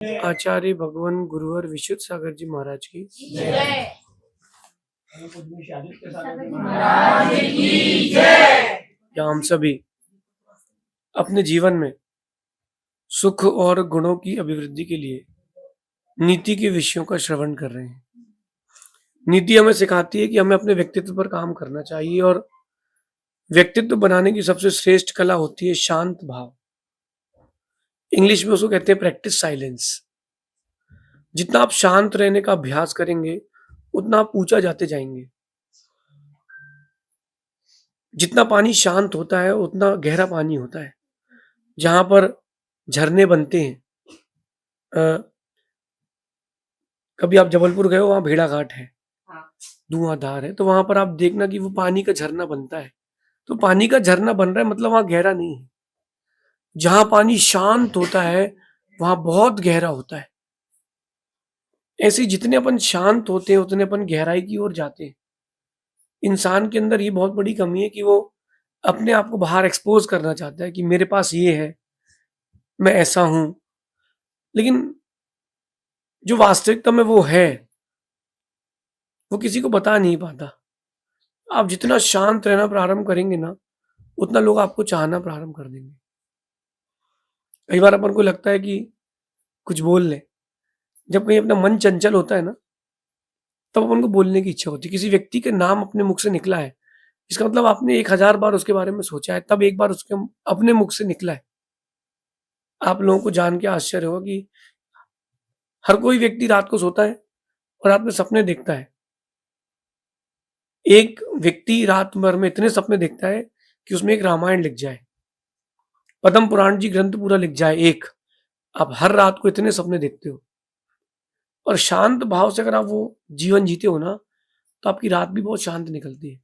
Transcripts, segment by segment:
आचार्य भगवान गुरुवर विशुद्ध सागर जी महाराज की या हम सभी अपने जीवन में सुख और गुणों की अभिवृद्धि के लिए नीति के विषयों का श्रवण कर रहे हैं। नीति हमें सिखाती है कि हमें अपने व्यक्तित्व पर काम करना चाहिए और व्यक्तित्व बनाने की सबसे श्रेष्ठ कला होती है शांत भाव। इंग्लिश में उसको कहते हैं प्रैक्टिस साइलेंस। जितना आप शांत रहने का अभ्यास करेंगे उतना आप ऊंचा जाते जाएंगे। जितना पानी शांत होता है उतना गहरा पानी होता है। जहां पर झरने बनते हैं, कभी आप जबलपुर गए हो, वहां भेड़ा घाट है, धुआंधार है, तो वहां पर आप देखना कि वो पानी का झरना बनता है। तो पानी का झरना बन रहा है मतलब वहां गहरा नहीं है। जहां पानी शांत होता है वहां बहुत गहरा होता है। ऐसे जितने अपन शांत होते हैं उतने अपन गहराई की ओर जाते हैं। इंसान के अंदर ये बहुत बड़ी कमी है कि वो अपने आप को बाहर एक्सपोज करना चाहता है कि मेरे पास ये है, मैं ऐसा हूं। लेकिन जो वास्तविकता में वो है वो किसी को बता नहीं पाता। आप जितना शांत रहना प्रारंभ करेंगे ना उतना लोग आपको चाहना प्रारंभ कर देंगे। कई बार अपन को लगता है कि कुछ बोल ले, जब कहीं अपना मन चंचल होता है ना तब अपन को बोलने की इच्छा होती है। किसी व्यक्ति के नाम अपने मुख से निकला है, इसका मतलब आपने 1000 बार उसके बारे में सोचा है, तब एक बार उसके अपने मुख से निकला है। आप लोगों को जान के आश्चर्य होगा कि हर कोई व्यक्ति रात को सोता है और रात में सपने देखता है। एक व्यक्ति रात भर में इतने सपने देखता है कि उसमें एक रामायण लिख जाए, पद्म पुराण जी ग्रंथ पूरा लिख जाए एक। आप हर रात को इतने सपने देखते हो और शांत भाव से अगर आप वो जीवन जीते हो ना तो आपकी रात भी बहुत शांत निकलती है।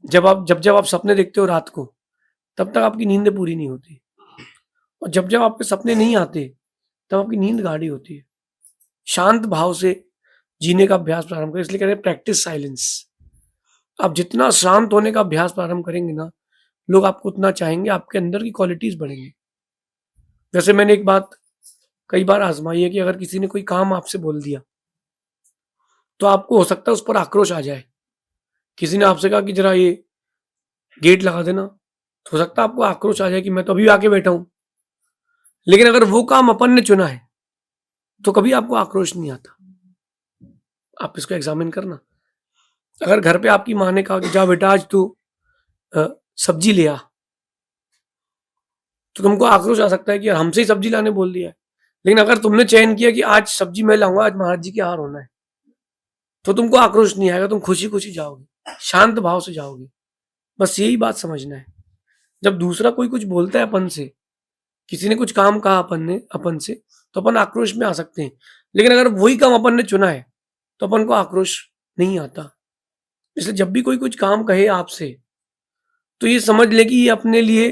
जब आप सपने देखते हो रात को तब तक आपकी नींद पूरी नहीं होती, और जब आपके सपने नहीं आते तब आपकी नींद गाढ़ी होती है। शांत भाव से जीने का अभ्यास प्रारंभ करें, इसलिए कह रहे हैं प्रैक्टिस साइलेंस। आप जितना शांत होने का अभ्यास प्रारंभ करेंगे ना लोग आपको उतना चाहेंगे, आपके अंदर की क्वालिटीज बढ़ेंगी। जैसे मैंने एक बात कई बार आजमाई है कि अगर किसी ने कोई काम आपसे बोल दिया तो आपको हो सकता है उस पर आक्रोश आ जाए। किसी ने आपसे कहा कि जरा ये गेट लगा देना, तो हो सकता है आपको आक्रोश आ जाए कि मैं तो अभी आके बैठा हूं। लेकिन अगर वो काम अपन ने चुना है तो कभी आपको आक्रोश नहीं आता। आप इसको एग्जामिन करना। अगर घर पे आपकी माँ ने कहा कि जा बेटा आज तू सब्जी ले आ, तो तुमको आक्रोश आ सकता है कि यार हमसे ही सब्जी लाने बोल दिया है। लेकिन अगर तुमने चयन किया कि आज सब्जी मैं लाऊंगा, आज महाराज जी के हार होना है, तो तुमको आक्रोश नहीं आएगा, तुम खुशी खुशी जाओगे, शांत भाव से जाओगे। बस यही बात समझना है। जब दूसरा कोई कुछ बोलता है अपन से, किसी ने कुछ काम कहा अपन से, तो अपन आक्रोश में आ सकते हैं। लेकिन अगर वही काम अपन ने चुना है तो अपन को आक्रोश नहीं आता। इसलिए जब भी कोई कुछ काम कहे आपसे तो ये समझ ले कि ये अपने लिए,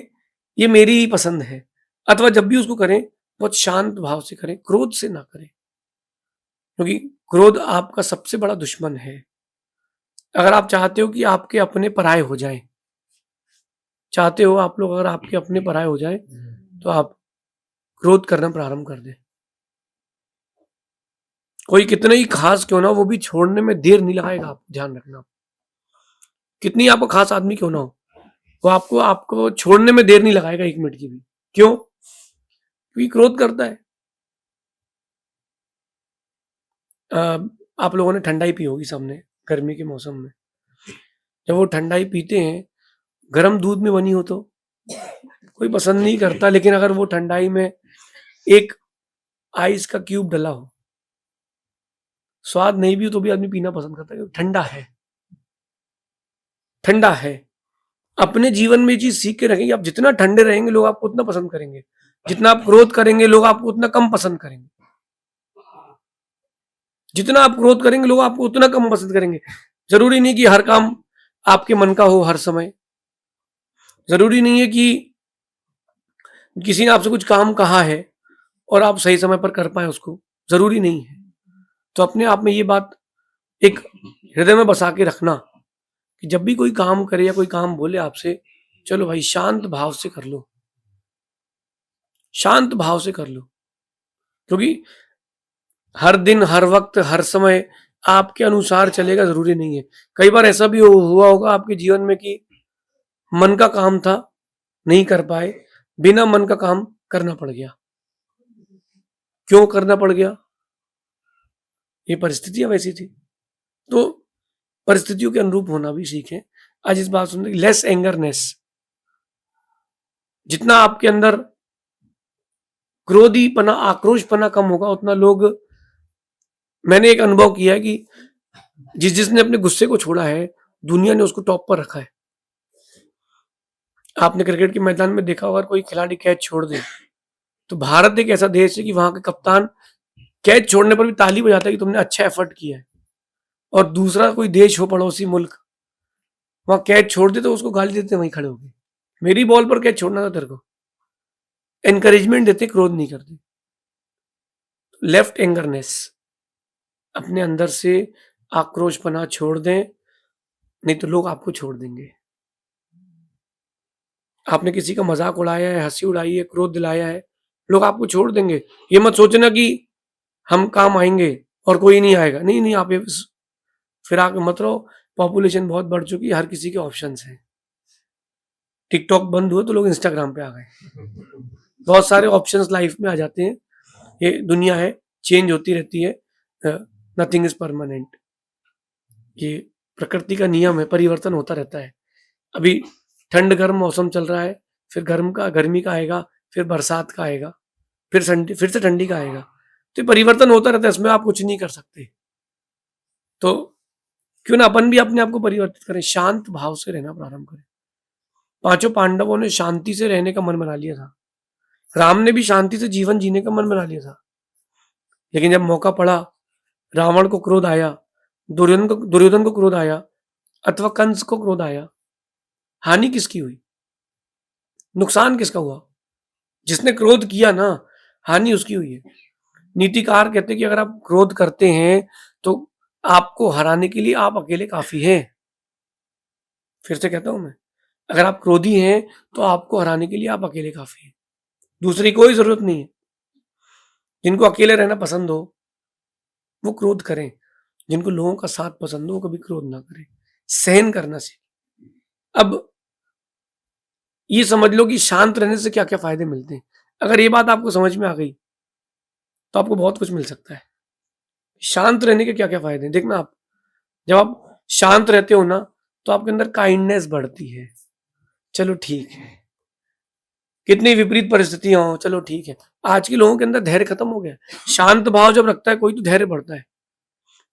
ये मेरी ही पसंद है। अथवा जब भी उसको करें बहुत शांत भाव से करें, क्रोध से ना करें, क्योंकि क्रोध आपका सबसे बड़ा दुश्मन है। अगर आप चाहते हो कि आपके अपने पराये हो जाएं, चाहते हो आप लोग अगर आपके अपने पराये हो जाएं, तो आप क्रोध करना प्रारंभ कर दें। कोई कितना ही खास क्यों ना वो भी छोड़ने में देर नहीं लगाएगा। आप ध्यान रखना, कितनी आपको खास आदमी क्यों ना हो, वो आपको आपको छोड़ने में देर नहीं लगाएगा, 1 मिनट की भी। क्यों? क्योंकि क्रोध करता है। आप लोगों ने ठंडाई पी होगी सबने गर्मी के मौसम में। जब वो ठंडाई पीते हैं, गर्म दूध में बनी हो तो कोई पसंद नहीं करता, लेकिन अगर वो ठंडाई में एक आइस का क्यूब डला हो, स्वाद नहीं भी हो तो भी आदमी पीना पसंद करता है क्योंकि ठंडा है। ठंडा है। अपने जीवन में ये चीज सीख के रखेंगे, आप जितना ठंडे रहेंगे लोग आपको उतना पसंद करेंगे, जितना आप क्रोध करेंगे लोग आपको उतना कम पसंद करेंगे। जितना आप क्रोध करेंगे लोग आपको उतना कम पसंद करेंगे। जरूरी नहीं कि हर काम आपके मन का हो हर समय। जरूरी नहीं है कि किसी ने आपसे कुछ काम कहा है और आप सही समय पर कर पाए उसको, जरूरी नहीं है। तो अपने आप में ये बात एक हृदय में बसा के रखना कि जब भी कोई काम करे या कोई काम बोले आपसे, चलो भाई शांत भाव से कर लो, शांत भाव से कर लो। क्योंकि हर दिन, हर वक्त, हर समय आपके अनुसार चलेगा जरूरी नहीं है। कई बार ऐसा भी हुआ होगा आपके जीवन में कि मन का काम था, नहीं कर पाए, बिना मन का काम करना पड़ गया। क्यों करना पड़ गया? ये परिस्थितियां वैसी थी। तो परिस्थितियों के अनुरूप होना भी सीखें। आज इस बात सुनने, लेस एंगरनेस, जितना आपके अंदर क्रोधीपना, आक्रोशपना कम होगा, उतना लोग, मैंने एक अनुभव किया है कि जिसने अपने गुस्से को छोड़ा है, दुनिया ने उसको टॉप पर रखा है। आपने क्रिकेट के मैदान में देखा होगा, कोई खिलाड़ी कैच छोड़ दे तो भारत एक ऐसा देश है कि वहां के कप्तान कैच छोड़ने पर भी ताली बजाता है कि तुमने अच्छा एफर्ट किया है। और दूसरा कोई देश हो, पड़ोसी मुल्क, वहां कैच छोड़ दे तो उसको गाली देते वहीं खड़े होके, मेरी बॉल पर कैच छोड़ना था तेरे को। एनकरेजमेंट देते, क्रोध नहीं करते। लेफ्ट एंगरनेस, अपने अंदर से आक्रोशपना छोड़ दें, नहीं तो लोग आपको छोड़ देंगे। आपने किसी का मजाक उड़ाया है, हंसी उड़ाई है, क्रोध दिलाया है, लोग आपको छोड़ देंगे। ये मत सोचना कि हम काम आएंगे और कोई नहीं आएगा। नहीं नहीं, आप ये फिराक में मत रहो। पॉपुलेशन बहुत बढ़ चुकी है, हर किसी के ऑप्शंस हैं। टिकटॉक बंद हुआ तो लोग इंस्टाग्राम पे आ गए। बहुत सारे ऑप्शंस लाइफ में आ जाते हैं। ये दुनिया है, चेंज होती रहती है, नथिंग इज परमानेंट। ये प्रकृति का नियम है, परिवर्तन होता रहता है। अभी ठंड गर्म मौसम चल रहा है, फिर गर्मी का आएगा, फिर बरसात का आएगा, फिर से ठंडी का आएगा। तो ये परिवर्तन होता रहता है, इसमें आप कुछ नहीं कर सकते। तो क्यों ना अपन भी अपने आप को परिवर्तित करें, शांत भाव से रहना प्रारंभ करें। पांचों पांडवों ने शांति से रहने का मन बना लिया था। राम ने भी शांति से जीवन जीने का मन बना लिया था, लेकिन जब मौका पड़ा, रावण को क्रोध आया, दुर्योधन को क्रोध आया, अथवा कंस को क्रोध आया, हानि किसकी हुई? नुकसान किसका हुआ? जिसने क्रोध किया ना, हानि उसकी हुई है। नीतिकार कहते हैं कि अगर आप क्रोध करते हैं तो आपको हराने के लिए आप अकेले काफी हैं। फिर से कहता हूं मैं, अगर आप क्रोधी हैं तो आपको हराने के लिए आप अकेले काफी हैं, दूसरी कोई जरूरत नहीं है। जिनको अकेले रहना पसंद हो वो क्रोध करें, जिनको लोगों का साथ पसंद हो वो कभी क्रोध ना करें, सहन करना सीखें। अब ये समझ लो कि शांत रहने से क्या क्या फायदे मिलते हैं। अगर ये बात आपको समझ में आ गई तो आपको बहुत कुछ मिल सकता है। शांत रहने के क्या क्या फायदे हैं देखना। आप जब आप शांत रहते हो ना, तो आपके अंदर काइंडनेस बढ़ती है। चलो ठीक है, कितनी विपरीत परिस्थितियां हो, चलो ठीक है। आज के लोगों के अंदर धैर्य खत्म हो गया। शांत भाव जब रखता है कोई तो धैर्य बढ़ता है।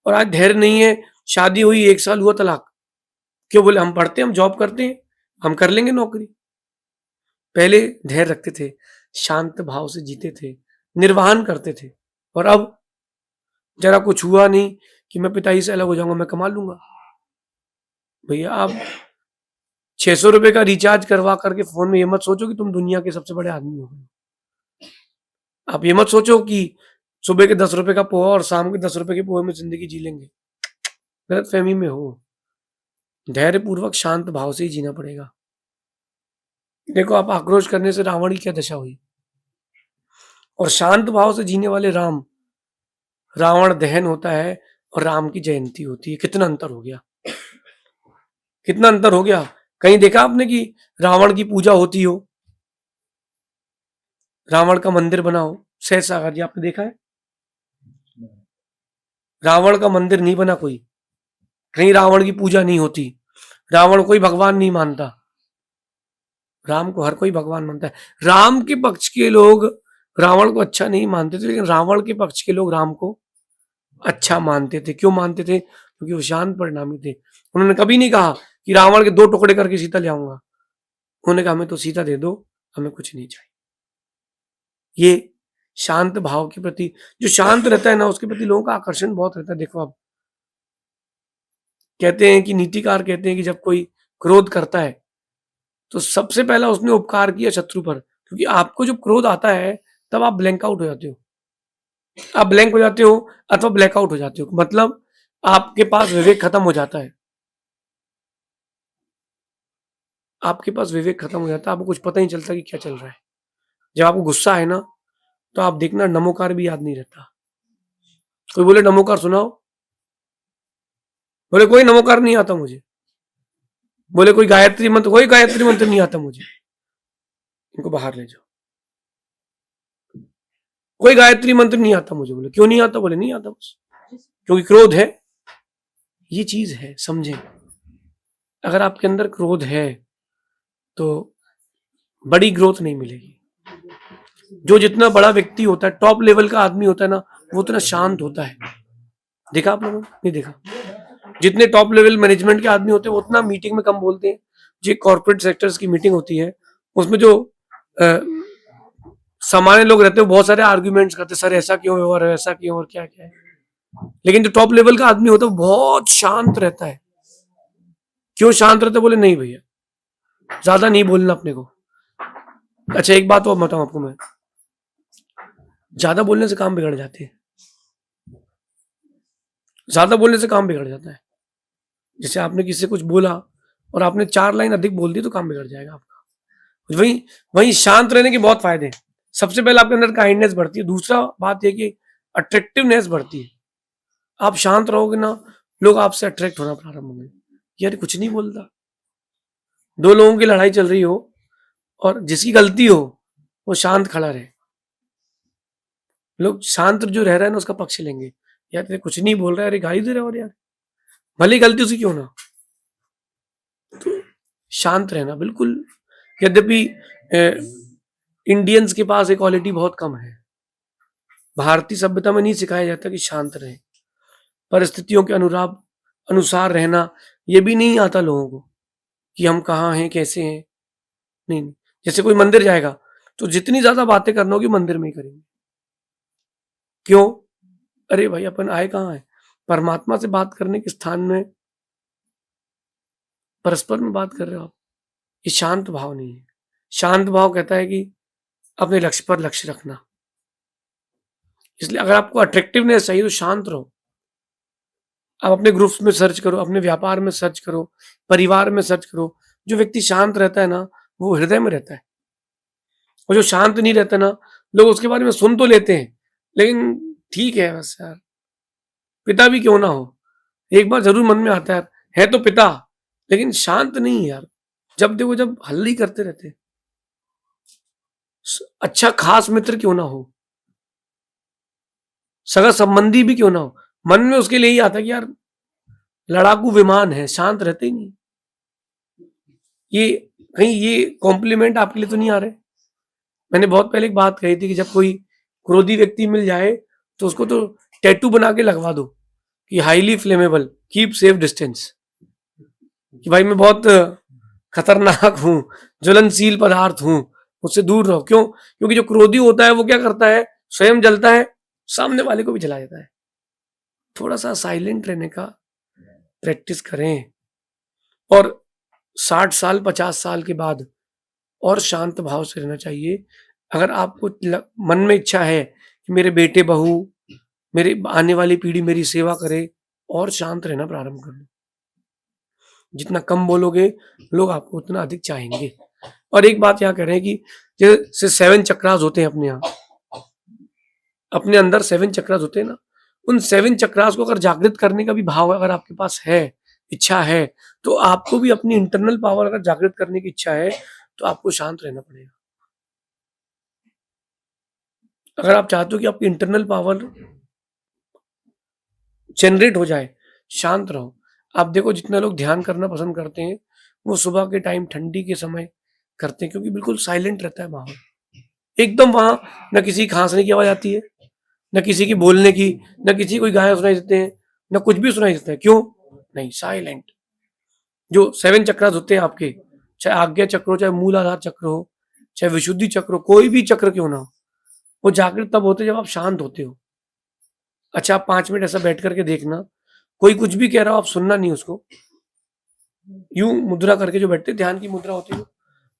और आज धैर्य नहीं है, शादी हुई 1 साल हुआ तलाक। क्यों? बोले हम पढ़ते हैं, हम जॉब करते हैं, हम कर लेंगे नौकरी। पहले धैर्य रखते थे, शांत भाव से जीते थे, निर्वाहन करते थे। और अब जरा कुछ हुआ नहीं कि मैं पिताजी से अलग हो जाऊंगा, मैं कमा लूंगा। भैया आप 600 रुपए का रिचार्ज करवा करके फोन में ये मत सोचो कि तुम दुनिया के सबसे बड़े आदमी हो गए। आप ये मत सोचो कि सुबह के 10 रुपए का पोहा और शाम के 10 रुपए के पोहे में जिंदगी जी लेंगे। गलत फहमी में हो। धैर्य पूर्वक शांत भाव से ही जीना पड़ेगा। देखो, आप आक्रोश करने से रावण की क्या दशा हुई, और शांत भाव से जीने वाले राम, रावण दहन होता है और राम की जयंती होती है। कितना अंतर हो गया, कितना अंतर हो गया। कहीं देखा आपने कि रावण की पूजा होती हो, रावण का मंदिर बना हो? सहज सागर जी, आपने देखा है? रावण का मंदिर नहीं बना कोई, कहीं रावण की पूजा नहीं होती, रावण कोई भगवान नहीं मानता। राम को हर कोई भगवान मानता है। राम के पक्ष के लोग रावण को अच्छा नहीं मानते थे, लेकिन रावण के पक्ष के लोग राम को अच्छा मानते थे। क्यों मानते थे? क्योंकि वो शांत परिणामी थे। उन्होंने कभी नहीं कहा कि रावण के 2 टुकड़े करके सीता ले आऊंगा। उन्होंने कहा हमें तो सीता दे दो, हमें कुछ नहीं चाहिए। ये शांत भाव के प्रति, जो शांत रहता है ना, उसके प्रति लोगों का आकर्षण बहुत रहता है। देखो, आप कहते हैं कि, नीतिकार कहते हैं कि जब कोई क्रोध करता है तो सबसे पहला उसने उपकार किया शत्रु पर। क्योंकि आपको जब क्रोध आता है तब आप ब्लैंक आउट हो जाते हो। आप ब्लैंक हो जाते हो अथवा ब्लैकआउट हो जाते हो, मतलब आपके पास विवेक खत्म हो जाता है। आपके पास विवेक खत्म हो जाता है, आपको कुछ पता ही नहीं चलता कि क्या चल रहा है। जब आपको गुस्सा है ना, तो आप देखना नमोकार भी याद नहीं रहता। कोई बोले नमोकार सुनाओ, बोले कोई नमोकार नहीं आता मुझे। बोले कोई गायत्री मंत्र, कोई गायत्री मंत्र नहीं आता मुझे। इनको बाहर ले जाओ। कोई गायत्री मंत्र नहीं आता मुझे। बोले क्यों नहीं आता? बोले नहीं आता बस, क्योंकि क्रोध है। ये चीज है, समझें। अगर आपके अंदर क्रोध है तो बड़ी ग्रोथ नहीं मिलेगी। जो जितना बड़ा व्यक्ति होता है, टॉप लेवल का आदमी होता है ना, वो उतना शांत होता है। देखा आप लोगों ने? नहीं देखा? जितने टॉप लेवल मैनेजमेंट के आदमी होते हैं वो उतना मीटिंग में कम बोलते हैं। जो कॉर्पोरेट सेक्टर्स की मीटिंग होती है उसमें जो सामान्य लोग रहते हैं बहुत सारे आर्ग्यूमेंट्स करते हैं, सर ऐसा क्यों है और ऐसा क्यों और क्या क्या है। लेकिन जो टॉप लेवल का आदमी होता है बहुत शांत रहता है। क्यों शांत रहता है? बोले नहीं भैया ज्यादा नहीं बोलना अपने को। अच्छा एक बात और बताऊं आपको मैं, ज्यादा बोलने से काम बिगड़ जाते हैं। ज्यादा बोलने से काम बिगड़ जाता है। जैसे आपने किसी से कुछ बोला और आपने 4 लाइन अधिक बोल दी तो काम बिगड़ जाएगा आपका। वही वही शांत रहने के बहुत फायदे हैं। सबसे पहले आपके अंदर काइंडनेस बढ़ती है। दूसरा बात यह कि अट्रैक्टिवनेस बढ़ती है। आप शांत रहोगे ना, लोग आपसे अट्रैक्ट होना प्रारंभ होंगे। यार कुछ नहीं बोलता। 2 लोगों की लड़ाई चल रही हो और जिसकी गलती हो वो शांत खड़ा रहे, लोग शांत जो रह रहा है ना उसका पक्ष लेंगे। यार तेरे कुछ नहीं बोल रहा है, अरे गाली दे रहा है, और यार भले गलती उसकी क्यों ना। तो शांत रहना बिल्कुल। यद्यपि इंडियंस के पास एक क्वालिटी बहुत कम है। भारतीय सभ्यता में नहीं सिखाया जाता कि शांत रहे, परिस्थितियों के अनुसार रहना। ये भी नहीं आता लोगों को कि हम कहाँ हैं, कैसे हैं। नहीं नहीं, जैसे कोई मंदिर जाएगा तो जितनी ज्यादा बातें करना होगी मंदिर में ही करेंगे। क्यों? अरे भाई अपन आए कहाँ है? परमात्मा से बात करने के स्थान में परस्पर में बात कर रहे हो आप। ये शांत भाव नहीं है। शांत भाव कहता है कि अपने लक्ष्य पर लक्ष्य रखना। इसलिए अगर आपको अट्रैक्टिवनेस चाहिए तो शांत रहो। आप अपने ग्रुप्स में सर्च करो, अपने व्यापार में सर्च करो, परिवार में सर्च करो। जो व्यक्ति शांत रहता है ना वो हृदय में रहता है। और जो शांत नहीं रहता ना, लोग उसके बारे में सुन तो लेते हैं लेकिन ठीक है बस यार, पिता भी क्यों ना हो, एक बार जरूर मन में आता है तो पिता, लेकिन शांत नहीं यार। जब देखो जब हल्ला करते रहते हैं। अच्छा खास मित्र क्यों ना हो, सगा संबंधी भी क्यों ना हो, मन में उसके लिए ही आता है कि यार लड़ाकू विमान है, शांत रहते ही नहीं। ये कहीं ये कॉम्प्लीमेंट आपके लिए तो नहीं आ रहे? मैंने बहुत पहले एक बात कही थी कि जब कोई क्रोधी व्यक्ति मिल जाए तो उसको तो टैटू बना के लगवा दो कि highly flammable, keep safe distance. कि भाई मैं बहुत खतरनाक हूं, ज्वलनशील पदार्थ हूं, मुझसे दूर रहो। क्यों? क्योंकि जो क्रोधी होता है वो क्या करता है, स्वयं जलता है, सामने वाले को भी जला देता है। थोड़ा सा साइलेंट रहने का प्रैक्टिस करें। और 60 साल 50 साल के बाद और शांत भाव से रहना चाहिए। अगर आपको मन में इच्छा है कि मेरे बेटे बहू, मेरी आने वाली पीढ़ी मेरी सेवा करे, और शांत रहना प्रारंभ कर लो। जितना कम बोलोगे लोग आपको उतना अधिक चाहेंगे। और एक बात यहाँ कह रहे हैं कि जैसे 7 चक्रास होते हैं अपने यहाँ, अपने अंदर 7 चक्रास होते हैं ना, उन 7 चक्रास को अगर जागृत करने का भी भाव अगर आपके पास है, इच्छा है, तो आपको भी अपनी इंटरनल पावर अगर जागृत करने की इच्छा है तो आपको शांत रहना पड़ेगा। अगर आप चाहते हो कि आपकी इंटरनल पावर जनरेट हो जाए, शांत रहो। आप देखो जितने लोग ध्यान करना पसंद करते हैं वो सुबह के टाइम ठंडी के समय करते हैं, क्योंकि बिल्कुल साइलेंट रहता है माहौल एकदम। वहां न किसी की खांसने की आवाज आती है, न किसी की बोलने की, न किसी कोई गाय सुनाई देते हैं, न कुछ भी सुनाई देता है। क्यों? नहीं, साइलेंट। जो 7 चक्रास होते हैं आपके, चाहे आज्ञा चक्र हो, चाहे मूलाधार चक्र हो, चाहे विशुद्धि चक्र हो, कोई भी चक्र क्यों ना हो, वो जागृत तब होते हैं जब आप शांत होते हो। अच्छा आप 5 मिनट ऐसा बैठ करके देखना, कोई कुछ भी कह रहा हो आप सुनना नहीं उसको। यूं मुद्रा करके जो बैठते, ध्यान की मुद्रा होती है,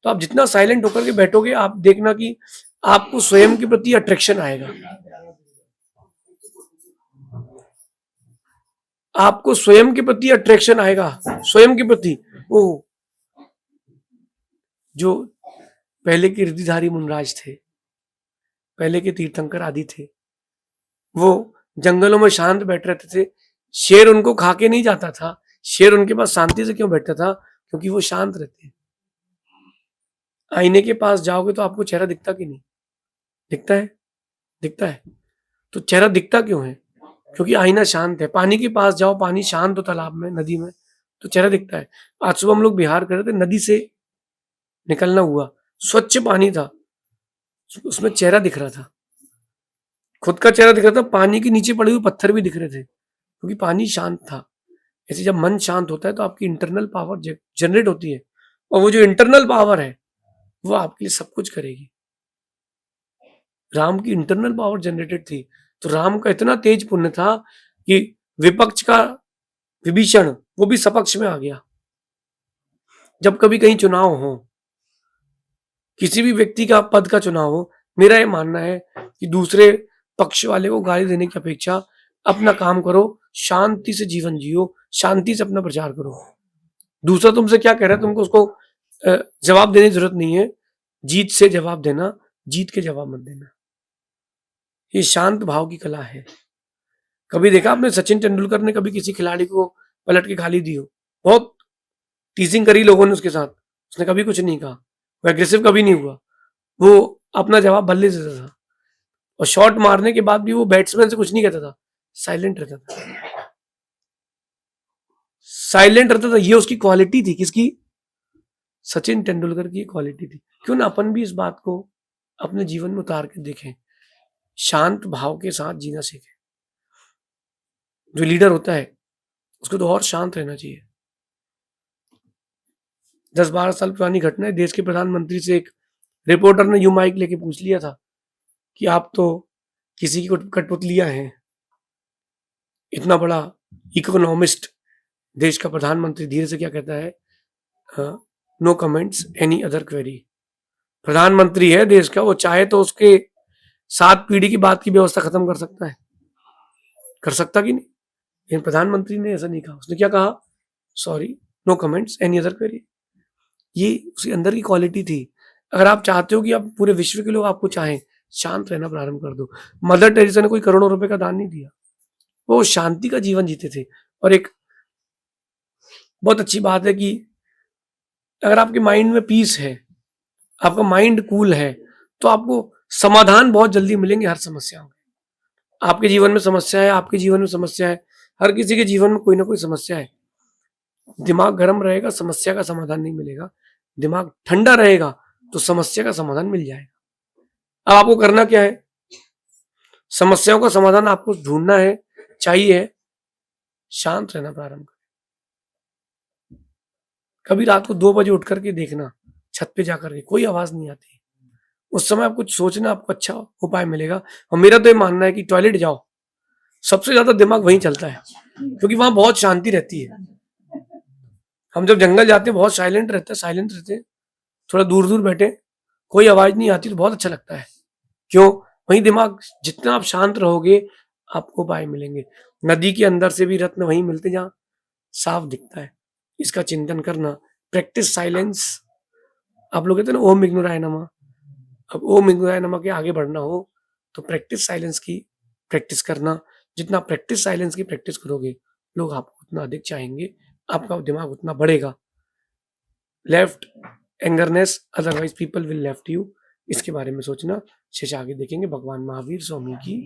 तो आप जितना साइलेंट होकर के बैठोगे आप देखना कि आपको स्वयं के प्रति अट्रैक्शन आएगा। आपको स्वयं के प्रति अट्रैक्शन आएगा, स्वयं के प्रति। ओ जो पहले के ऋद्धिधारी मुनराज थे, पहले के तीर्थंकर आदि थे, वो जंगलों में शांत बैठ रहते थे। शेर उनको खा के नहीं जाता था। शेर उनके पास शांति से क्यों बैठता था? क्योंकि वो शांत रहते हैं। आईने के पास जाओगे तो आपको चेहरा दिखता कि नहीं? दिखता है, दिखता है। तो चेहरा दिखता क्यों है? क्योंकि आईना शांत है। पानी के पास जाओ, पानी शांत हो तालाब में, नदी में, तो चेहरा दिखता है। आज सुबह हम लोग बिहार कर रहे थे, नदी से निकलना हुआ, स्वच्छ पानी था, उसमें चेहरा दिख रहा था, खुद का चेहरा दिख रहा था, पानी के नीचे पड़े हुए पत्थर भी दिख रहे थे, क्योंकि पानी शांत था। ऐसे जब मन शांत होता है तो आपकी इंटरनल पावर जनरेट होती है, और वो जो इंटरनल पावर है वो आपके लिए सब कुछ करेगी। राम की इंटरनल पावर जनरेटेड थी, तो राम का इतना तेज पुण्य था कि विपक्ष का विभीषण वो भी सपक्ष में आ गया। जब कभी कहीं चुनाव हो, किसी भी व्यक्ति का पद का चुनाव हो, मेरा ये मानना है कि दूसरे पक्ष वाले को गाली देने की अपेक्षा अपना काम करो, शांति से जीवन जियो, शांति से अपना प्रचार करो। दूसरा तुमसे क्या कह रहा है, तुमको उसको जवाब देने की जरूरत नहीं है। जीत से जवाब देना, जीत के जवाब मत देना। ये शांत भाव की कला है। कभी देखा आपने सचिन तेंदुलकर ने कभी किसी खिलाड़ी को पलट के गाली दी हो? बहुत टीजिंग करी लोगों ने उसके साथ, उसने कभी कुछ नहीं कहा, वो एग्रेसिव कभी नहीं हुआ, वो अपना जवाब बल्ले से देता था, और शॉट मारने के बाद भी वो बैट्समैन से कुछ नहीं कहता था, साइलेंट रहता था, साइलेंट रहता था। ये उसकी क्वालिटी थी। किसकी? सचिन तेंदुलकर की क्वालिटी थी। क्यों ना अपन भी इस बात को अपने जीवन में उतार के देखें, शांत भाव के साथ जीना सीखें। जो लीडर होता है उसको तो और शांत रहना चाहिए। 10-12 साल पुरानी घटना है, देश के प्रधानमंत्री से एक रिपोर्टर ने यूं माइक लेके पूछ लिया था कि आप तो किसी की कठपुतलियां हैं। इतना बड़ा इकोनॉमिस्ट देश का प्रधानमंत्री धीरे से क्या कहता है? No comments, any other query. प्रधानमंत्री है देश का, वो चाहे तो उसके 7 पीढ़ी की बात की व्यवस्था खत्म कर सकता है, कर सकता कि नहीं? लेकिन प्रधानमंत्री ने ऐसा नहीं कहा। उसने क्या कहा? Sorry, no comments, any other query. ये उसके अंदर की क्वालिटी थी। अगर आप चाहते हो कि आप पूरे विश्व के लोग आपको चाहें, शांत रहना प्रारंभ कर दो। मदर टेरेसा ने कोई करोड़ों रुपए का दान नहीं दिया, वो शांति का जीवन जीते थे। और एक बहुत अच्छी बात है कि अगर आपके माइंड में पीस है, आपका माइंड कूल है, तो आपको समाधान बहुत जल्दी मिलेंगे हर समस्याओं के। आपके जीवन में समस्या है, आपके जीवन में समस्या है, हर किसी के जीवन में कोई ना कोई समस्या है। दिमाग गर्म रहेगा, समस्या का समाधान नहीं मिलेगा। दिमाग ठंडा रहेगा तो समस्या का समाधान मिल जाएगा। अब आपको करना क्या है? समस्याओं का समाधान आपको ढूंढना है, चाहिए शांत रहना प्रारंभ करें। कभी रात को 2 बजे उठ करके देखना, छत पे जाकर के कोई आवाज नहीं आती, उस समय आप कुछ सोचना, आपको अच्छा उपाय मिलेगा। और मेरा तो ये मानना है कि टॉयलेट जाओ, सबसे ज्यादा दिमाग वहीं चलता है, क्योंकि वहां बहुत शांति रहती है। हम जब जंगल जाते हैं बहुत साइलेंट रहते हैं, साइलेंट रहते हैं, थोड़ा दूर दूर बैठे, कोई आवाज नहीं आती, तो बहुत अच्छा लगता है। क्यों? वहीं दिमाग, जितना आप शांत रहोगे आपको उपाय मिलेंगे। नदी के अंदर से भी रत्न वहीं मिलते जहां साफ दिखता है। इसका चिंतन करना, प्रैक्टिस साइलेंस। आप लोग कहते हैं ना ओम इग्नोराय नमः। अब ओम इग्नोराय नमः के आगे बढ़ना हो तो प्रैक्टिस साइलेंस की प्रैक्टिस करना। जितना प्रैक्टिस साइलेंस की प्रैक्टिस करोगे, लोग आपको उतना अधिक चाहेंगे, आपका दिमाग उतना बढ़ेगा। Left angerness, otherwise people will left you. इसके बारे में सोचना। शेष आगे देखेंगे। भगवान महावीर स्वामी की